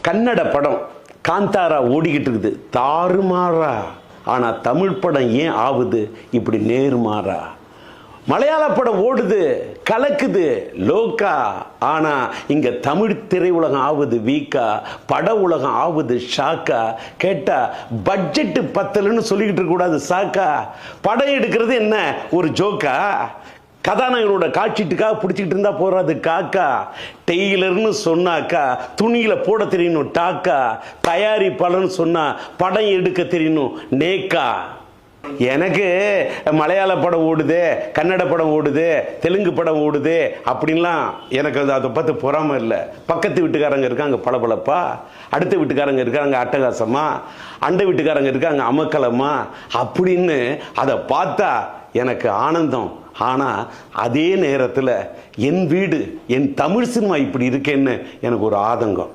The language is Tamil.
கன்னட படம் காந்தாரா ஓடிக்கிட்டு இருக்குது தாறுமாறா. ஆனால் தமிழ் படம் ஏன் ஆகுது இப்படி நேர்மாறா? மலையாள படம் ஓடுது கலக்குது லோக்கா. ஆனால் இங்கே தமிழ் திரையுலகம் ஆகுது வீக்கா, பட உலகம் ஆகுது ஷாக்கா. கேட்டால் பட்ஜெட்டு பத்தலன்னு சொல்லிக்கிட்டு இருக்கக்கூடாது சாக்கா. படம் எடுக்கிறது என்ன ஒரு ஜோக்கா? கதாநாயகனோட காட்சிட்டுக்காக பிடிச்சிக்கிட்டு இருந்தா போறாது காக்கா. டெய்லர்னு சொன்னாக்கா துணியில போட தெரியணும் டாக்கா. தயாரிப்பாளர்னு சொன்னா படம் எடுக்க தெரியணும் நேக்கா. எனக்கு மலையாள படம் ஓடுது, கன்னட படம் ஓடுது, தெலுங்கு படம் ஓடுது அப்படின்லாம் எனக்கு அதை பார்த்து பொறாம இல்லை. பக்கத்து வீட்டுக்காரங்க இருக்காங்க பளபளப்பா, அடுத்த வீட்டுக்காரங்க இருக்காங்க அட்டகாசமா, அண்டை வீட்டுக்காரங்க இருக்காங்க அமக்கலமா அப்படின்னு அதை பார்த்தா எனக்கு ஆனந்தம். ஆனால் அதே நேரத்தில் என் வீடு, என் தமிழ் சினிமா இப்படி இருக்கேன்னு எனக்கு ஒரு ஆதங்கம்.